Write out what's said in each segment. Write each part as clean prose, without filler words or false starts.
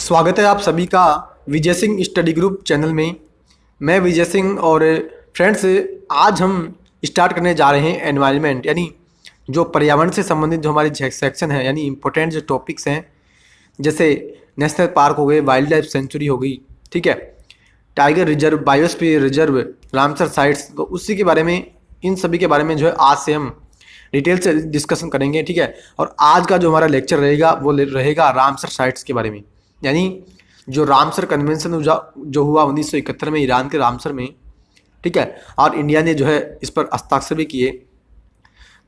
स्वागत है आप सभी का Vijay Singh study group channel में। मैं विजय सिंह और फ्रेंड्स आज हम स्टार्ट करने जा रहे हैं एनवायरनमेंट यानी जो पर्यावरण से संबंधित जो हमारी सेक्शन है यानी इम्पोर्टेंट जो टॉपिक्स हैं, जैसे नेशनल पार्क हो गए, वाइल्ड लाइफ सेंचुरी हो गई, ठीक है, tiger reserve, biosphere reserve, Ramsar sites, तो उसी के बारे में, इन सभी के बारे में जो है आज से हम डिटेल से डिस्कशन करेंगे, ठीक है। और आज का जो हमारा लेक्चर रहेगा वो रहेगा रामसर साइट्स के बारे में, यानी जो रामसर कन्वेंशन जो हुआ 1971 में ईरान के रामसर में, ठीक है, और इंडिया ने जो है इस पर हस्ताक्षर भी किए।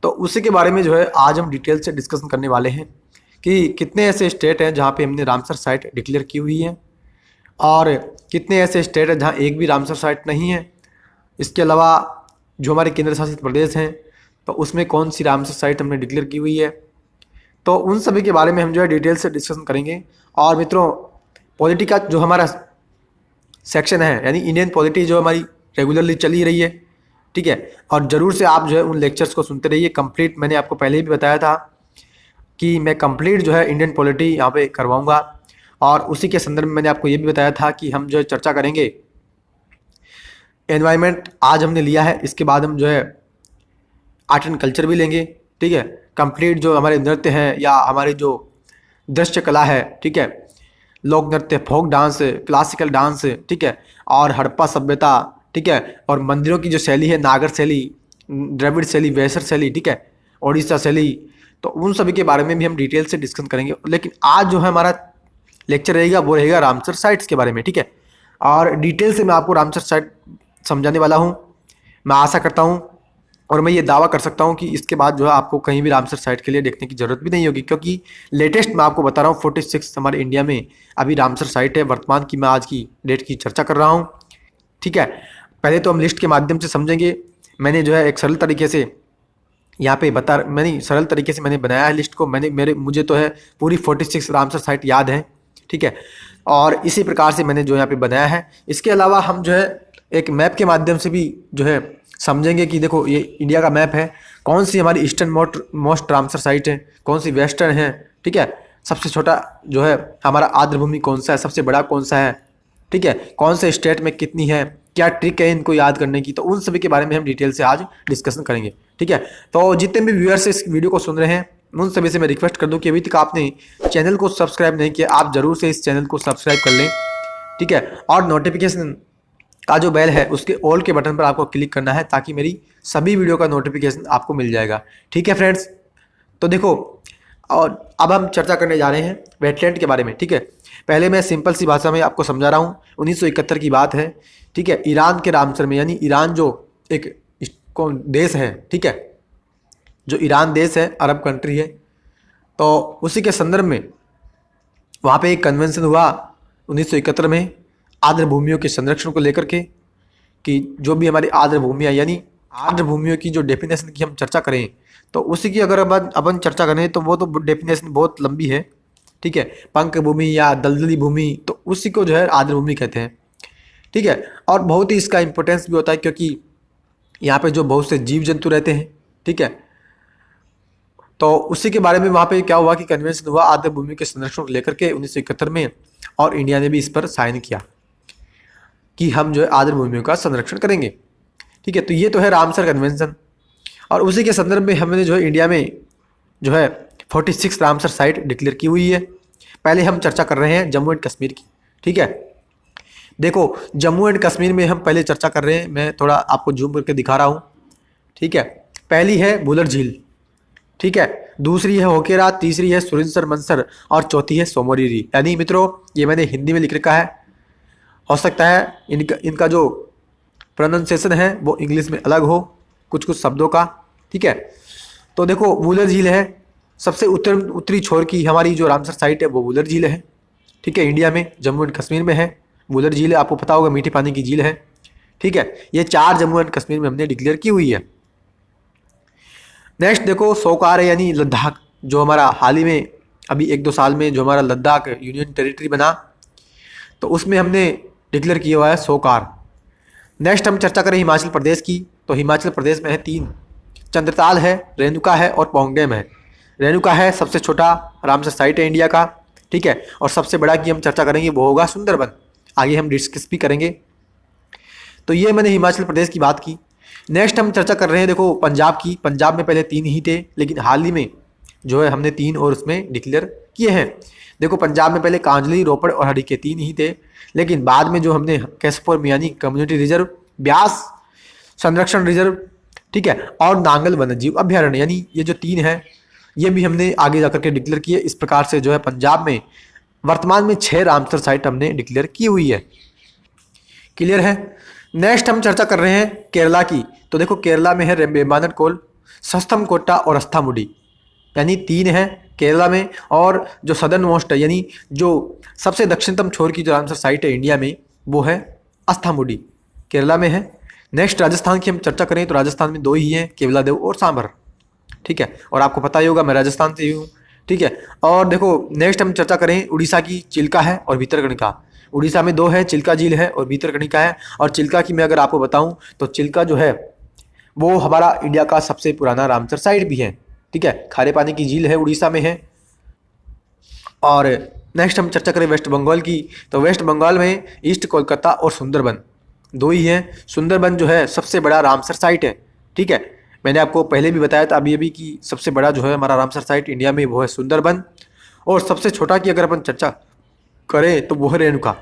तो उसी के बारे में जो है आज हम डिटेल से डिस्कशन करने वाले हैं कि कितने ऐसे स्टेट हैं जहाँ पे हमने रामसर साइट डिक्लेयर की हुई है और कितने ऐसे स्टेट हैं जहाँ एक भी रामसर साइट नहीं है। इसके अलावा जो हमारे केंद्र शासित प्रदेश हैं तो उसमें कौन सी रामसर साइट हमने डिक्लेयर की हुई है, तो उन सभी के बारे में हम जो है डिटेल से डिस्कशन करेंगे। और मित्रों, पॉलिटी का जो हमारा सेक्शन है यानी इंडियन पॉलिटी जो हमारी रेगुलरली चली रही है, ठीक है, और ज़रूर से आप जो है उन लेक्चर्स को सुनते रहिए कंप्लीट। मैंने आपको पहले भी बताया था कि मैं कंप्लीट जो है इंडियन पॉलिटी यहाँ पे करवाऊँगा, और उसी के संदर्भ में मैंने आपको ये भी बताया था कि हम जो है चर्चा करेंगे एनवायरनमेंट। आज हमने लिया है, इसके बाद हम जो है आर्ट एंड कल्चर भी लेंगे, ठीक है, कंप्लीट जो हमारे नृत्य हैं या हमारी जो दृश्य कला है, ठीक है, लोक नृत्य, फोक डांस, क्लासिकल डांस, ठीक है, और हड़प्पा सभ्यता, ठीक है, और मंदिरों की जो शैली है, नागर शैली, द्रविड़ शैली, वैसर शैली, ठीक है, ओडिशा शैली, तो उन सभी के बारे में भी हम डिटेल से डिस्कस करेंगे। लेकिन आज जो है हमारा लेक्चर रहेगा वो रहेगा रामसर साइट्स के बारे में, ठीक है, और डिटेल से मैं आपको रामसर साइट समझाने वाला हूँ। मैं आशा करता हूँ और मैं ये दावा कर सकता हूँ कि इसके बाद जो है आपको कहीं भी रामसर साइट के लिए देखने की ज़रूरत भी नहीं होगी, क्योंकि लेटेस्ट मैं आपको बता रहा हूँ 46 हमारे इंडिया में अभी रामसर साइट है। वर्तमान की मैं आज की डेट की चर्चा कर रहा हूँ, ठीक है। पहले तो हम लिस्ट के माध्यम से समझेंगे। मैंने जो है एक सरल तरीके से यहाँ पे सरल तरीके से मैंने बनाया है लिस्ट को। मुझे तो है पूरी 46 रामसर साइट याद है, ठीक है, और इसी प्रकार से मैंने जो यहाँ पे बनाया है। इसके अलावा हम जो है एक मैप के माध्यम से भी जो है समझेंगे कि देखो ये इंडिया का मैप है, कौन सी हमारी ईस्टर्न मोस्ट रामसर साइट है, कौन सी वेस्टर्न है, ठीक है, सबसे छोटा जो है हमारा आर्द्रभूमि कौन सा है, सबसे बड़ा कौन सा है, ठीक है, कौन से स्टेट में कितनी है, क्या ट्रिक है इनको याद करने की, तो उन सभी के बारे में हम डिटेल से आज डिस्कशन करेंगे, ठीक है। तो जितने भी व्यूअर्स इस वीडियो को सुन रहे हैं उन सभी से मैं रिक्वेस्ट कर दूं कि अभी तक आपने चैनल को सब्सक्राइब नहीं किया, आप जरूर से इस चैनल को सब्सक्राइब कर लें, ठीक है, और नोटिफिकेशन का जो बेल है उसके ऑल के बटन पर आपको क्लिक करना है ताकि मेरी सभी वीडियो का नोटिफिकेशन आपको मिल जाएगा, ठीक है फ्रेंड्स। तो देखो, और अब हम चर्चा करने जा रहे हैं वेटलैंड के बारे में, ठीक है। पहले मैं सिंपल सी भाषा में आपको समझा रहा हूँ। 1971 की बात है, ठीक है, ईरान के रामसर में, यानी ईरान जो एक देश है, ठीक है, जो ईरान देश है, अरब कंट्री है, तो उसी के संदर्भ में वहाँ पे एक कन्वेंशन हुआ 1971 में आर्द्र भूमियों के संरक्षण को लेकर के, कि जो भी हमारी आर्द्र भूमियाँ, यानी आर्द्र भूमियों की जो डेफिनेशन की हम चर्चा करें तो उसी की अगर अपन चर्चा करें तो वो तो डेफिनेशन बहुत लंबी है, ठीक है। पंक भूमि या दलदली भूमि, तो उसी को जो है आर्द्र भूमि कहते हैं, ठीक है। और बहुत ही इसका इंपॉर्टेंस भी होता है क्योंकि यहाँ पे जो बहुत से जीव जंतु रहते हैं, ठीक है, तो उसी के बारे में वहाँ पे क्या हुआ कि कन्वेंशन हुआ आर्द्र भूमि के संरक्षण को लेकर के 1971 में, और इंडिया ने भी इस पर साइन किया कि हम जो है आर्द्र भूमियों का संरक्षण करेंगे, ठीक है। तो ये तो है रामसर कन्वेंशन, और उसी के संदर्भ में हमने जो है इंडिया में जो है 46 रामसर साइट डिक्लेयर की हुई है। पहले हम चर्चा कर रहे हैं जम्मू एंड कश्मीर की, ठीक है। देखो, जम्मू एंड कश्मीर में हम पहले चर्चा कर रहे हैं, मैं थोड़ा आपको जूम करके दिखा रहा हूँ, ठीक है। पहली है भूलर झील, ठीक है, दूसरी है होकेरा, तीसरी है सुरिंसर मंसर, और चौथी है सोमोरीरी। यानी मित्रों, ये मैंने हिंदी में लिख रखा है, हो सकता है इनका जो प्रोनाउंसिएशन है वो इंग्लिश में अलग हो कुछ कुछ शब्दों का, ठीक है। तो देखो, वूलर झील है सबसे उत्तरी छोर की हमारी जो रामसर साइट है, वो वूलर झील है, ठीक है, इंडिया में जम्मू एंड कश्मीर में है वूलर झील है, आपको पता होगा मीठे पानी की झील है, ठीक है। ये 4 जम्मू एंड कश्मीर में हमने डिक्लेयर की हुई है। नेक्स्ट देखो, सोकार है, यानी लद्दाख, जो हमारा हाल ही में अभी 1-2 साल में जो हमारा लद्दाख यूनियन टेरिटरी बना, तो उसमें हमने डिक्लेयर किया हुआ है सोकार। नेक्स्ट हम चर्चा करें हिमाचल प्रदेश की, तो हिमाचल प्रदेश में है 3, चंद्रताल है, रेणुका है, और पोंगडेम है। रेणुका है सबसे छोटा रामसर साइट है इंडिया का, ठीक है। और सबसे बड़ा की हम चर्चा करेंगे वो होगा सुंदरबन, आगे हम डिस्कस भी करेंगे। तो ये मैंने हिमाचल प्रदेश की बात की। नेक्स्ट हम चर्चा कर रहे हैं देखो पंजाब की। पंजाब में पहले 3 ही थे, लेकिन हाल ही में जो है हमने 3 और उसमें डिक्लेयर किए हैं। देखो पंजाब में पहले कांजली, रोपड़ और हरीके 3 ही थे, लेकिन बाद में जो हमने कैसपुर मियानी कम्युनिटी रिजर्व, ब्यास संरक्षण रिजर्व, ठीक है, और नांगल वन्यजीव अभ्यारण्य, यानी ये जो 3 है ये भी हमने आगे जाकर के डिक्लेयर किए। इस प्रकार से जो है पंजाब में वर्तमान में 6 रामसर साइट हमने डिक्लेयर की हुई है। क्लियर है। नेक्स्ट हम चर्चा कर रहे हैं केरला की। तो देखो केरला में है वेम्बनाड, सस्थम कोट्टा और अस्थामुडी, यानी 3 है केरला में। और जो सदर्न मोस्ट है, यानी जो सबसे दक्षिणतम छोर की जो रामसर साइट है इंडिया में, वो है अस्थामुडी, केरला में है। नेक्स्ट राजस्थान की हम चर्चा करें तो राजस्थान में 2 ही हैं, केवलादेव और सांभर, ठीक है। और आपको पता ही होगा मैं राजस्थान से ही हूँ, ठीक है। और देखो नेक्स्ट हम चर्चा करें उड़ीसा की, चिल्का है और भीतरकनिका। उड़ीसा में 2 है, चिल्का झील है और भीतरकनिका है। और चिल्का की मैं अगर आपको बताऊं तो चिल्का जो है वो हमारा इंडिया का सबसे पुराना रामसर साइट भी है, ठीक है। खारे पानी की झील है, उड़ीसा में है। और नेक्स्ट हम चर्चा करें वेस्ट बंगाल की। तो वेस्ट बंगाल में ईस्ट कोलकाता और सुंदरबन 2 ही हैं। सुंदरबन जो है सबसे बड़ा रामसर साइट है, ठीक है। मैंने आपको पहले भी बताया था अभी कि सबसे बड़ा जो है हमारा रामसर साइट इंडिया में वो है सुंदरबन। और सबसे छोटा की अगर अपन चर्चा करें तो वो है रेणुका,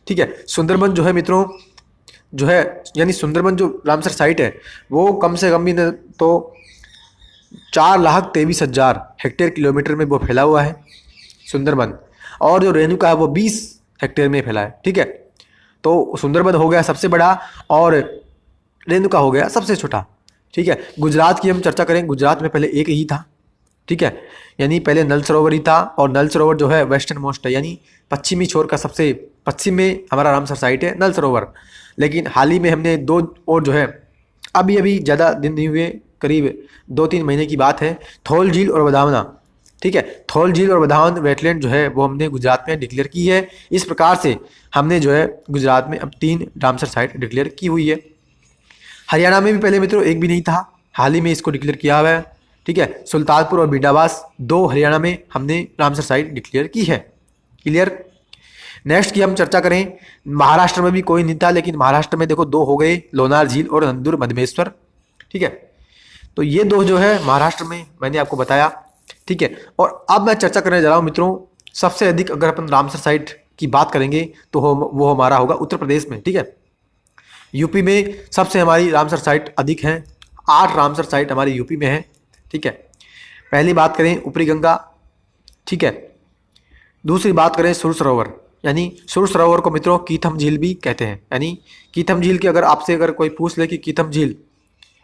ठीक है। सुंदरबन जो है मित्रों जो है, यानी सुंदरबन जो रामसर साइट है वो कम से कम भी तो 4,23,000 हेक्टेयर किलोमीटर में वो फैला हुआ है सुंदरबन। और जो रेणुका है वो 20 हेक्टेयर में फैला है, ठीक है। तो सुंदरबन हो गया सबसे बड़ा और रेणुका हो गया सबसे छोटा, ठीक है। गुजरात की हम चर्चा करें, गुजरात में पहले एक ही था, ठीक है, यानी पहले नल सरोवर ही था। और नल सरोवर जो है वेस्टर्न मोस्ट है, यानी पश्चिमी छोर का सबसे पश्चिम में हमारा रामसर साइट है नल सरोवर। लेकिन हाल ही में हमने 2 और जो है अभी ज़्यादा दिन नहीं हुए, करीब 2-3 महीने की बात है, थोल झील और वधावना, ठीक है। थोल झील और वधावन वेटलैंड जो है वो हमने गुजरात में डिक्लेयर की है। इस प्रकार से हमने जो है गुजरात में अब 3 रामसर साइट डिक्लेयर की हुई है। हरियाणा में भी पहले मित्रों एक भी नहीं था, हाल ही में इसको डिक्लेयर किया हुआ है, ठीक है। सुल्तानपुर और बिंडावास 2 हरियाणा में हमने रामसर साइट डिक्लेयर की है। क्लियर। नेक्स्ट की हम चर्चा करें, महाराष्ट्र में भी कोई नहीं था, लेकिन महाराष्ट्र में देखो 2 हो गए, लोनार झील और नंदूर मधमेश्वर, ठीक है। तो ये 2 जो है महाराष्ट्र में मैंने आपको बताया, ठीक है। और अब मैं चर्चा करने जा रहा हूँ मित्रों, सबसे अधिक अगर अपन रामसर साइट की बात करेंगे तो वो हमारा होगा उत्तर प्रदेश में, ठीक है। यूपी में सबसे हमारी रामसर साइट अधिक हैं, 8 रामसर साइट हमारी यूपी में है, ठीक है। पहली बात करें ऊपरी गंगा, ठीक है। दूसरी बात करें सुर सरोवर, यानी सुर सरोवर को मित्रों कीथम झील भी कहते हैं। यानी कीथम झील की अगर कोई पूछ ले कि कीथम झील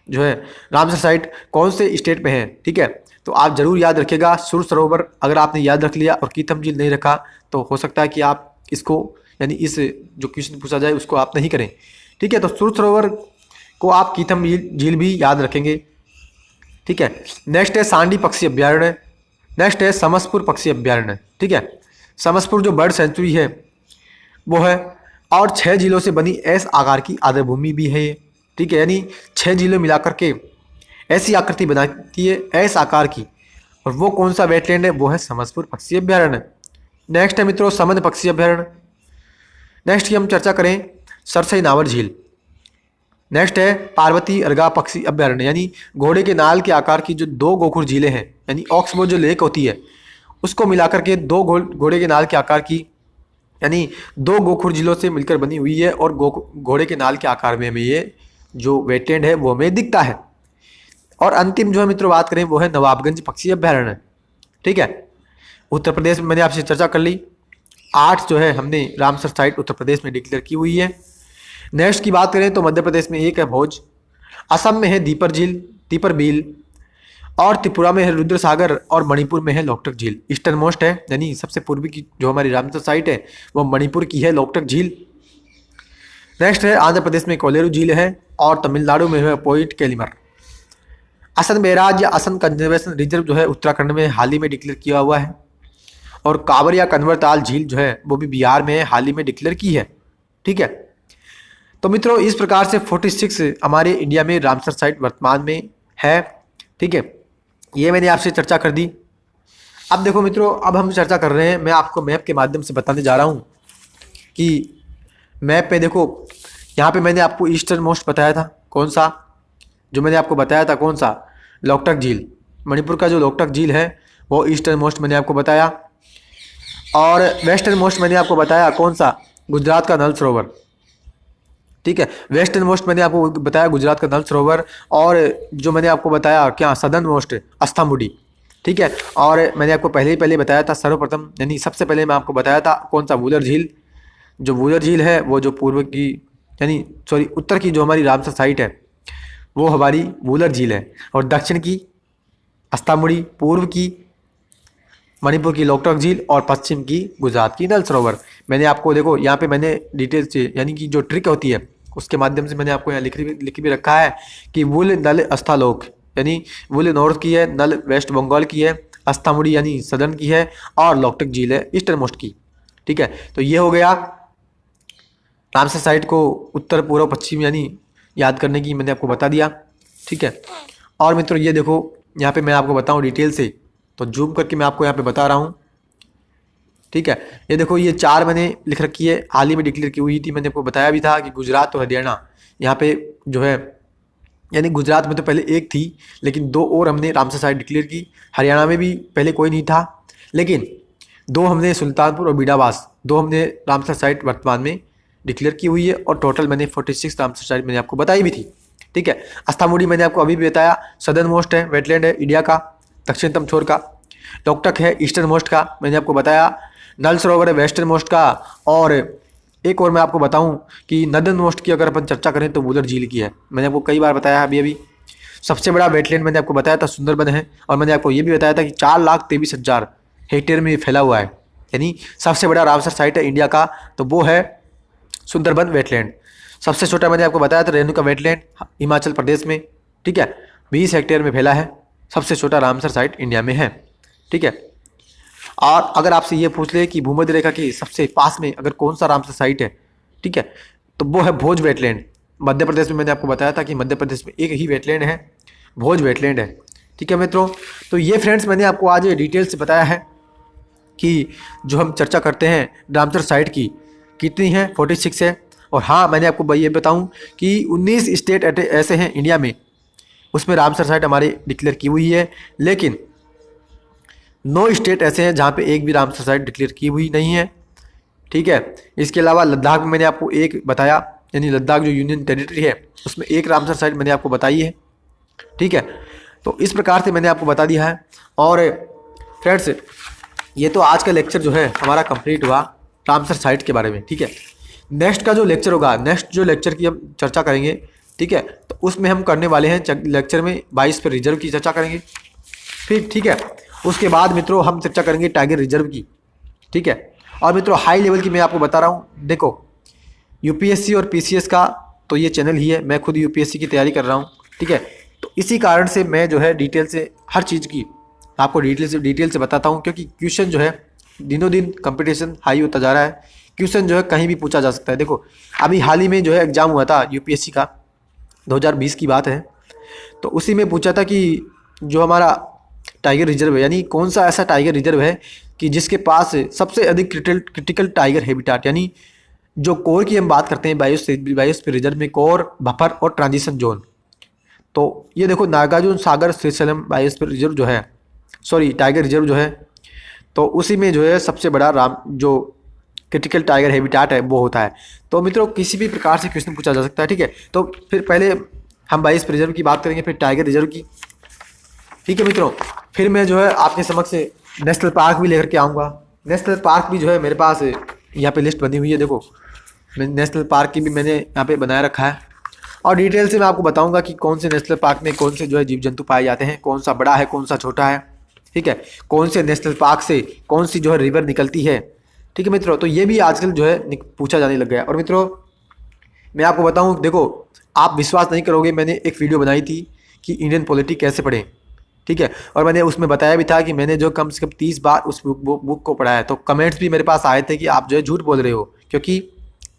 जो है रामसर साइट कौन से स्टेट में है, ठीक है, तो आप जरूर याद रखिएगा सुर सरोवर। अगर आपने याद रख लिया और कीथम झील नहीं रखा तो हो सकता है कि आप इसको, यानी इस जो क्वेश्चन पूछा जाए उसको आप नहीं करें, ठीक है। तो सुर सरोवर को आप कीथम झील भी याद रखेंगे, ठीक है। नेक्स्ट है सांडी पक्षी अभ्यारण्य, नेक्स्ट है समसपुर पक्षी अभ्यारण्य, ठीक है। समसपुर जो बर्ड सेंचुरी है वो है, और 6 झीलों से बनी एस आकार की आर्द्रभूमि भी है ये, ठीक है। यानी 6 झीलें मिलाकर के ऐसी आकृति बनाती है एस आकार की, और वो कौन सा वेटलैंड है, वो है समसपुर पक्षी अभ्यारण्य। नेक्स्ट है मित्रों समंद पक्षी अभ्यारण्य। नेक्स्ट की हम चर्चा करें सरसई नावर झील। नेक्स्ट है पार्वती अर्गा पक्षी अभ्यारण्य, यानी घोड़े के नाल के आकार की जो 2 गोखुर झीलें हैं, यानी ऑक्सबो जो लेक होती है उसको मिलाकर के 2 घोड़े के नाल के आकार की, यानी 2 गोखुर झीलों से मिलकर बनी हुई है। और घोड़े के नाल के आकार में हमें ये जो वेटलैंड है वो हमें दिखता है। और अंतिम जो है मित्रों बात करें वो है नवाबगंज पक्षी अभ्यारण्य, ठीक है। उत्तर प्रदेश में मैंने आपसे चर्चा कर ली, 8 जो है हमने रामसर साइट उत्तर प्रदेश में डिक्लेयर की हुई है। नेक्स्ट की बात करें तो मध्य प्रदेश में एक है भोज, असम में है दीपर झील, दीपर बील, और त्रिपुरा में है रुद्र सागर, और मणिपुर में है लोकटक झील। ईस्टर्न मोस्ट है, यानी सबसे पूर्वी की जो हमारी रामसर साइट है वो मणिपुर की है, लोकटक झील। नेक्स्ट है आंध्र प्रदेश में कोलेरू झील है, और तमिलनाडु में है पॉइंट कैलिमर। असम बैराज या असम कंजर्वेशन रिजर्व जो है उत्तराखंड में हाल ही में डिक्लेयर किया हुआ है। और कांवर या कन्वरताल झील जो है वो भी बिहार में हाल ही में डिक्लेयर की है, ठीक है। तो मित्रों इस प्रकार से 46 हमारे इंडिया में रामसर साइट वर्तमान में है, ठीक है। ये मैंने आपसे चर्चा कर दी। अब देखो मित्रों, अब हम चर्चा कर रहे हैं, मैं आपको मैप के माध्यम से बताने जा रहा हूँ कि मैप पे देखो, यहाँ पे मैंने आपको ईस्टर्न मोस्ट बताया था, कौन सा, जो मैंने आपको बताया था कौन सा, लोकटक झील। मणिपुर का जो लोकटक झील है वो ईस्टर्न मोस्ट मैंने आपको बताया। और वेस्टर्न मोस्ट मैंने आपको बताया कौन सा, गुजरात का नल सरोवर। ठीक है, वेस्टर्न मोस्ट मैंने आपको बताया गुजरात का नल सरोवर। और जो मैंने आपको बताया क्या, सदर्न मोस्ट अस्थामुडी। ठीक है, और मैंने आपको पहले बताया था सर्वप्रथम, यानी सबसे पहले मैं आपको बताया था कौन सा, वूलर झील। जो वूलर झील है वो जो पूर्व की, यानी सॉरी उत्तर की जो हमारी रामसर साइट है वो हमारी वूलर झील है, और दक्षिण की अस्थामुड़ी, पूर्व की मणिपुर की लोकटक झील, और पश्चिम की गुजरात की नल सरोवर। मैंने आपको देखो यहाँ पे मैंने डिटेल से, यानी कि जो ट्रिक होती है उसके माध्यम से मैंने आपको यहाँ लिख भी रखा है कि वुल नल अस्थालोक, यानी वुल नॉर्थ की है, नल वेस्ट बंगाल की है, अस्थामुड़ी यानी सदर्न की है, और लोकटक झील है ईस्टर्न मोस्ट की। ठीक है, तो ये हो गया रामसर साइट को उत्तर पूर्व पश्चिम यानी याद करने की मैंने आपको बता दिया। ठीक है, और मित्रों ये देखो यहाँ पे मैं आपको बताऊँ डिटेल से, तो जूम करके मैं आपको यहाँ पे बता रहा हूँ। ठीक है, ये देखो ये 4 मैंने लिख रखी है, हाल ही में डिक्लेयर की हुई थी। मैंने आपको बताया भी था कि गुजरात और हरियाणा यहाँ पे जो है, यानी गुजरात में तो पहले एक थी, लेकिन 2 और हमने रामसर साइट डिक्लेयर की। हरियाणा में भी पहले कोई नहीं था, लेकिन 2 हमने सुल्तानपुर और बीडावास, 2 हमने रामसर साइट वर्तमान में डिक्लेयर की हुई है, और टोटल मैंने 46 रामसर साइट मैंने आपको बताई भी थी। ठीक है, अस्थामुड़ी मैंने आपको अभी भी बताया, सदर्न मोस्ट है, वेटलैंड है इंडिया का, दक्षिणतम छोर का। लोकटक है ईस्टर्न मोस्ट का, मैंने आपको बताया। नल सरोवर है वेस्टर्न मोस्ट का। और एक और मैं आपको बताऊं कि नदर्न मोस्ट की अगर अपन चर्चा करें तो वुलर झील की है, मैंने आपको कई बार बताया अभी। सबसे बड़ा वेटलैंड मैंने आपको बताया था सुंदरबन है, और मैंने आपको ये भी बताया था कि 4,23,000 हेक्टेयर में फैला हुआ है, यानी सबसे बड़ा रामसर साइट है इंडिया का, तो वो है सुंदरबन वेटलैंड। सबसे छोटा मैंने आपको बताया था रेणुका वेटलैंड हिमाचल प्रदेश में। ठीक है, 20 हेक्टेयर में फैला है, सबसे छोटा रामसर साइट इंडिया में है। ठीक है, और अगर आपसे ये पूछ ले कि भूमध्य रेखा के सबसे पास में अगर कौन सा रामसर साइट है, ठीक है, तो वो है भोज वेटलैंड। मध्य प्रदेश में मैंने आपको बताया था कि मध्य प्रदेश में एक ही वेटलैंड है, भोज वेटलैंड है। ठीक है मित्रों, तो ये फ्रेंड्स मैंने आपको आज डिटेल से बताया है कि जो हम चर्चा करते हैं रामसर साइट की कितनी है, 46 है। और हाँ, मैंने आपको ये बताऊं कि 19 स्टेट ऐसे हैं इंडिया में, उसमें रामसर साइट हमारी डिक्लेयर की हुई है, लेकिन 9 स्टेट ऐसे हैं जहाँ पे एक भी रामसर साइट डिक्लेयर की हुई नहीं है। ठीक है, इसके अलावा लद्दाख में मैंने आपको एक बताया, यानी लद्दाख जो यूनियन टेरिटरी है उसमें एक रामसर साइट मैंने आपको बताई है। ठीक है, तो इस प्रकार से मैंने आपको बता दिया है। और फ्रेंड्स ये तो आज का लेक्चर जो है हमारा कंप्लीट हुआ रामसर साइट के बारे में। ठीक है, नेक्स्ट का जो लेक्चर होगा, नेक्स्ट जो लेक्चर की हम चर्चा करेंगे, ठीक है, तो उसमें हम करने वाले हैं लेक्चर में 22 पर रिजर्व की चर्चा करेंगे। फिर ठीक है, उसके बाद मित्रों हम चर्चा करेंगे टाइगर रिजर्व की। ठीक है, और मित्रों हाई लेवल की मैं आपको बता रहा हूँ, देखो यूपीएससी और पीसीएस का तो ये चैनल ही है, मैं खुद यूपीएससी की तैयारी कर रहा हूँ। ठीक है, तो इसी कारण से मैं जो है डिटेल से हर चीज़ की आपको डिटेल से बताता हूँ, क्योंकि क्वेश्चन जो है दिनों दिन कंपटीशन हाई होता जा रहा है, क्वेश्चन जो है कहीं भी पूछा जा सकता है। देखो अभी हाल ही में जो है एग्ज़ाम हुआ था यूपीएससी का, 2020 की बात है, तो उसी में पूछा था कि जो हमारा टाइगर रिजर्व है, यानी कौन सा ऐसा टाइगर रिजर्व है कि जिसके पास सबसे अधिक क्रिटिकल टाइगर हैबिटाट, यानी जो कोर की हम बात करते हैं बायोस्फीयर रिजर्व में, कोर, बफर और ट्रांजिशन जोन। तो ये देखो नागार्जुन सागर श्रीशैलम बायोस्फीयर रिजर्व जो है, सॉरी टाइगर रिजर्व जो है, तो उसी में जो है सबसे बड़ा जो क्रिटिकल टाइगर हैबिटाट है वो होता है। तो मित्रों किसी भी प्रकार से क्वेश्चन पूछा जा सकता है। ठीक है, तो फिर पहले हम बायोस्फीयर रिजर्व की बात करेंगे, फिर टाइगर रिजर्व की। ठीक है मित्रों, फिर मैं जो है आपके समक्ष नेशनल पार्क भी लेकर के आऊँगा। नेशनल पार्क भी जो है मेरे पास यहाँ पे लिस्ट बनी हुई है, देखो नेशनल पार्क की भी मैंने यहाँ पे बनाए रखा है, और डिटेल से मैं आपको बताऊंगा कि कौन से नेशनल पार्क में कौन से जो है जीव जंतु पाए जाते हैं, कौन सा बड़ा है कौन सा छोटा है। ठीक है, कौन से नेशनल पार्क से कौन सी जो है रिवर निकलती है। ठीक है मित्रों, तो ये भी आजकल जो है पूछा जाने लग गया है। और मित्रों मैं आपको बताऊँ, देखो आप विश्वास नहीं करोगे, मैंने एक वीडियो बनाई थी कि इंडियन पॉलिटी कैसे पढ़ें। ठीक है, और मैंने उसमें बताया भी था कि मैंने जो कम से कम 30 बार उस बुक को पढ़ा है। तो कमेंट्स भी मेरे पास आए थे कि आप जो है झूठ बोल रहे हो, क्योंकि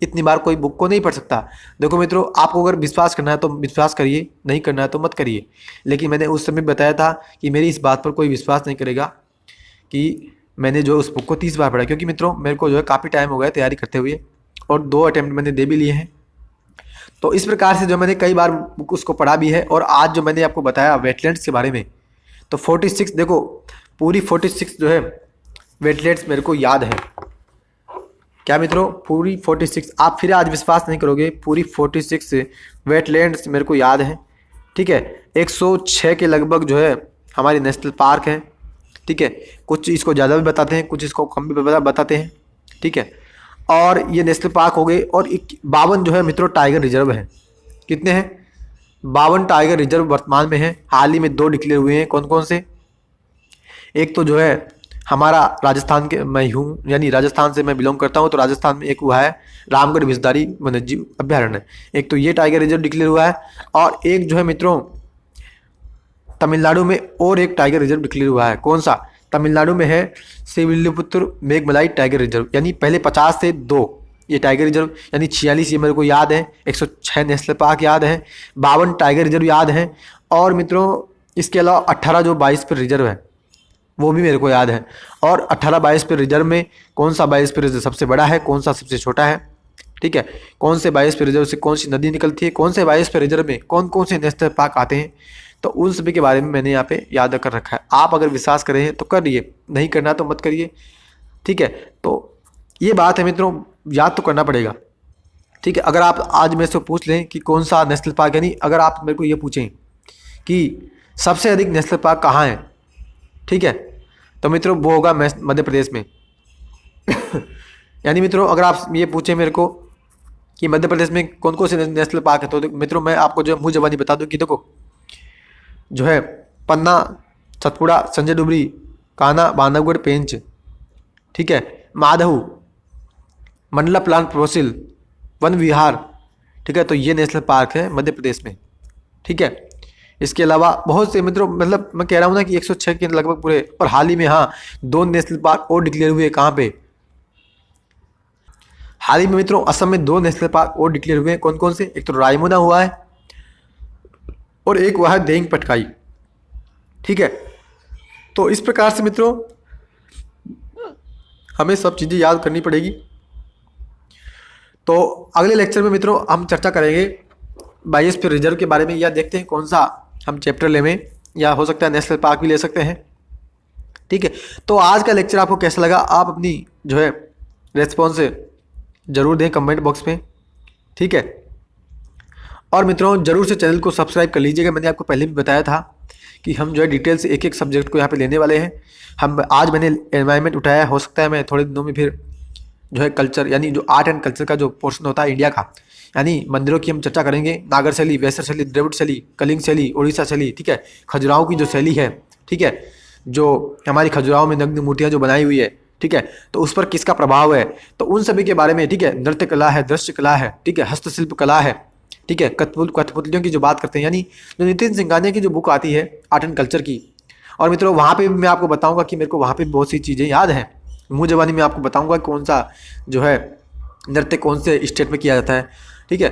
इतनी बार कोई बुक को नहीं पढ़ सकता। देखो मित्रों, आपको अगर विश्वास करना है तो विश्वास करिए, नहीं करना है तो मत करिए, लेकिन मैंने उस समय बताया था कि मेरी इस बात पर कोई विश्वास नहीं करेगा कि मैंने जो उस बुक को 30 बार पढ़ा, क्योंकि मित्रों मेरे को जो है काफ़ी टाइम हो गया तैयारी करते हुए और 2 अटेम्प्ट मैंने दे भी लिए हैं। तो इस प्रकार से जो मैंने कई बार बुक उसको पढ़ा भी है। और आज जो मैंने आपको बताया वेटलैंड्स के बारे में, तो 46 देखो पूरी 46 जो है वेटलैंड्स मेरे को याद है। क्या मित्रों, पूरी 46, आप फिर आज विश्वास नहीं करोगे, पूरी 46 वेटलैंड्स मेरे को याद है। ठीक है, 106 के लगभग जो है हमारी नेशनल पार्क है। ठीक है, कुछ इसको ज़्यादा भी बताते हैं, कुछ इसको कम भी बताते हैं। ठीक है, और ये नेशनल पार्क हो गए और 52 जो है मित्रों टाइगर रिजर्व है। कितने हैं? 52 टाइगर रिजर्व वर्तमान में है। हाल ही में 2 डिक्लेयर हुए हैं। कौन कौन से? एक तो जो है हमारा राजस्थान के, मैं हूँ यानी राजस्थान से मैं बिलोंग करता हूँ, तो राजस्थान में एक हुआ है रामगढ़ विषधारी वन्यजीव अभ्यारण्य, एक तो ये टाइगर रिजर्व डिक्लेयर हुआ है। और एक जो है मित्रों तमिलनाडु में और एक टाइगर रिजर्व डिक्लेयर हुआ है। कौन सा? तमिलनाडु में है श्रीविल्लिपुत्र मेघमलाई टाइगर रिजर्व, यानी पहले 50 से 2 ये टाइगर रिजर्व, यानी 46 ये मेरे को याद है। 106 नेशनल पार्क याद है, 52 टाइगर रिजर्व याद है। और मित्रों इसके अलावा 18 जो 22 पर रिजर्व है वो भी मेरे को याद है। और 18-22 पर रिजर्व में कौन सा 22 पर रिजर्व सबसे बड़ा है, कौन सा सबसे छोटा है? ठीक है, कौन से 22 पर रिजर्व से कौन सी नदी निकलती है, कौन से 22 पर रिजर्व में कौन कौन से नेशनल पार्क आते हैं, तो उन सभी के बारे में मैंने यहाँ पे याद कर रखा है। आप अगर विश्वास करें तो करिए, नहीं करना तो मत करिए। ठीक है, तो ये बात है मित्रों, याद तो करना पड़ेगा। ठीक है, अगर आप आज मेरे से पूछ लें कि कौन सा नेशनल पार्क, यानी अगर आप मेरे को ये पूछें कि सबसे अधिक नेशनल पार्क कहाँ है, ठीक है, तो मित्रों वो होगा मध्य प्रदेश में। यानी मित्रों अगर आप ये पूछें मेरे को कि मध्य प्रदेश में कौन कौन से नेशनल पार्क है, तो मित्रों मैं आपको जो मुँह ज़बानी बता दूं कि देखो जो है पन्ना, सतपुड़ा, संजय डुबरी, कान्हा, बांधवगढ़ पेंच, ठीक है, माधव, मंडला प्लांट प्रोसिल, वन विहार, ठीक है, तो ये नेशनल पार्क है मध्य प्रदेश में। ठीक है, इसके अलावा बहुत से मित्रों, मतलब मैं कह रहा हूँ ना कि 106 के लगभग पूरे, और हाल ही में हाँ 2 नेशनल पार्क और डिक्लेयर हुए। कहाँ पे? हाल ही में मित्रों असम में 2 नेशनल पार्क और डिक्लेयर हुए हैं। कौन कौन से? एक तो रायमोना हुआ है और एक हुआ है देंग पटकाई। ठीक है, तो इस प्रकार से मित्रों हमें सब चीज़ें याद करनी पड़ेगी। तो अगले लेक्चर में मित्रों हम चर्चा करेंगे 22 पे रिजर्व के बारे में, या देखते हैं कौन सा हम चैप्टर लेवें, या हो सकता है नेशनल पार्क भी ले सकते हैं। ठीक है, तो आज का लेक्चर आपको कैसा लगा, आप अपनी जो है रेस्पॉन्स ज़रूर दें कमेंट बॉक्स में। ठीक है, और मित्रों ज़रूर से चैनल को सब्सक्राइब कर लीजिएगा। मैंने आपको पहले भी बताया था कि हम जो है डिटेल से एक एक सब्जेक्ट को यहाँ पे लेने वाले हैं। आज मैंने एनवायरनमेंट उठाया, हो सकता है मैं थोड़े दिनों में फिर जो है कल्चर, यानी जो आर्ट एंड कल्चर का जो पोर्शन होता है इंडिया का, यानी मंदिरों की हम चर्चा करेंगे। नागर शैली, वैसर शैली, द्रविड़ शैली, कलिंग शैली, उड़ीसा शैली, ठीक है, खजुराहो की जो शैली है, ठीक है, जो हमारी खजुराहो में नग्न मूर्तियाँ जो बनाई हुई है, ठीक है, तो उस पर किसका प्रभाव है, तो उन सभी के बारे में। ठीक है, नृत्य कला है, दृश्य कला है, ठीक है, हस्तशिल्प कला है, ठीक है, कठपुतलियों की जो बात करते हैं, यानी जो नितिन सिंघानिया की जो बुक आती है आर्ट एंड कल्चर की। और मित्रों वहाँ पे मैं आपको बताऊंगा कि मेरे को वहाँ पे बहुत सी चीज़ें याद हैं। मुँह ज़बानी में आपको बताऊंगा कौन सा जो है नृत्य कौन से स्टेट में किया जाता है। ठीक है,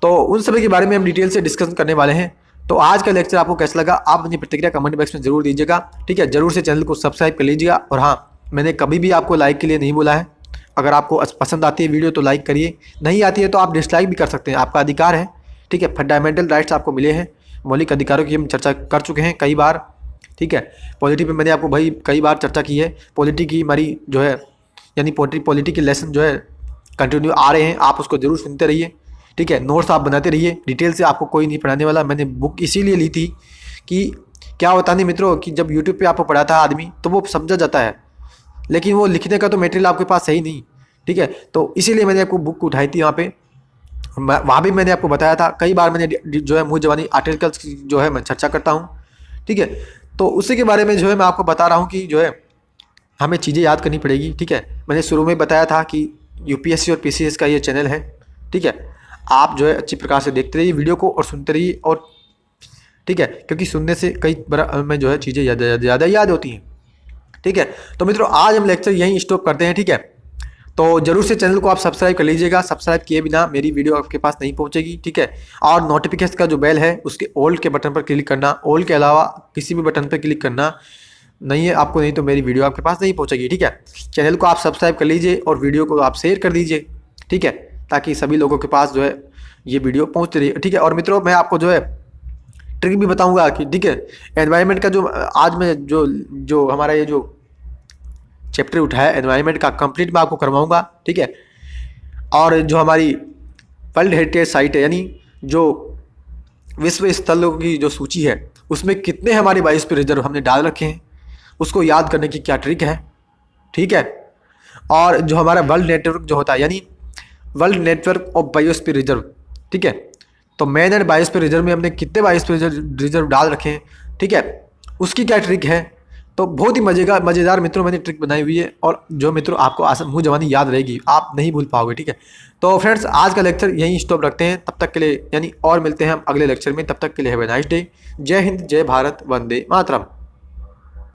तो उन सभी के बारे में हम डिटेल से डिस्कशन करने वाले हैं। तो आज का लेक्चर आपको कैसा लगा, आप अपनी प्रतिक्रिया कमेंट बॉक्स में जरूर दीजिएगा। ठीक है, जरूर से चैनल को सब्सक्राइब कर लीजिएगा। और हाँ, मैंने कभी भी आपको लाइक के लिए नहीं बोला है। अगर आपको पसंद आती है वीडियो तो लाइक करिए, नहीं आती है तो आप डिसलाइक भी कर सकते हैं, आपका अधिकार है। ठीक है, फंडामेंटल राइट्स आपको मिले हैं, मौलिक अधिकारों की हम चर्चा कर चुके हैं कई बार। ठीक है, पॉलिटी पे मैंने आपको भाई कई बार चर्चा की है। पॉलिटी की हमारी जो है यानी पॉलिटी के लेसन जो है कंटिन्यू आ रहे हैं, आप उसको जरूर सुनते रहिए। ठीक है, नोट्स आप बनाते रहिए, डिटेल से आपको कोई नहीं पढ़ाने वाला। मैंने बुक इसीलिए ली थी कि क्या होता नहीं मित्रों कि जब यूट्यूब पे आपको पढ़ाता है आदमी तो वो समझा जाता है, लेकिन वो लिखने का तो मटेरियल आपके पास है ही नहीं। ठीक है, तो इसीलिए मैंने आपको बुक उठाई थी। वहाँ भी मैंने आपको बताया था, कई बार मैंने जो है मुँह ज़बानी आर्टिकल्स की जो है मैं चर्चा करता हूँ। ठीक है, तो उसी के बारे में जो है मैं आपको बता रहा हूँ कि जो है हमें चीज़ें याद करनी पड़ेगी। ठीक है, मैंने शुरू में बताया था कि यूपीएससी और पीसीएस का ये चैनल है। ठीक है, आप जो है अच्छी प्रकार से देखते रहिए वीडियो को और सुनते रहिए। और ठीक है, क्योंकि सुनने से कई बार में जो है चीज़ें ज़्यादा याद होती हैं। ठीक है, तो मित्रों आज हम लेक्चर यहीं स्टॉप करते हैं। ठीक है, तो जरूर से चैनल को आप सब्सक्राइब कर लीजिएगा। सब्सक्राइब किए बिना मेरी वीडियो आपके पास नहीं पहुंचेगी। ठीक है, और नोटिफिकेशन का जो बेल है उसके ऑल के बटन पर क्लिक करना, ऑल के अलावा किसी भी बटन पर क्लिक करना, नहीं है आपको, नहीं तो मेरी वीडियो आपके पास नहीं पहुंचेगी। ठीक है, चैनल को आप सब्सक्राइब कर लीजिए और वीडियो को आप शेयर कर दीजिए। ठीक है, ताकि सभी लोगों के पास जो है ये वीडियो पहुंचती रही। ठीक है, और मित्रों मैं आपको जो है ट्रिक भी बताऊंगा कि ठीक है एनवायरनमेंट का जो आज मैं जो हमारा ये जो चैप्टर उठाया एनवायरनमेंट का कंप्लीट मैं आपको करवाऊंगा। ठीक है, और जो हमारी वर्ल्ड हेरिटेज साइट है यानी जो विश्व स्थलों की जो सूची है उसमें कितने हमारे बायोस्फीयर रिजर्व हमने डाल रखे हैं, उसको याद करने की क्या ट्रिक है। ठीक है, और जो हमारा वर्ल्ड नेटवर्क जो होता है यानी world network of biosphere reserve, ठीक है, तो मैन एंड बायोस्फीयर रिजर्व में हमने कितने बायोस्फीयर रिजर्व डाल रखे हैं, ठीक है, उसकी क्या ट्रिक है। तो बहुत ही मज़ेदार मित्रों मैंने ट्रिक बनाई हुई है, और जो मित्रों आपको आसान मुँह जवानी याद रहेगी, आप नहीं भूल पाओगे। ठीक है, तो फ्रेंड्स आज का लेक्चर यहीं स्टॉप रखते हैं, तब तक के लिए यानी और मिलते हैं हम अगले लेक्चर में। तब तक के लिए हैव ए नाइस डे। जय हिंद, जय भारत, वंदे मातरम।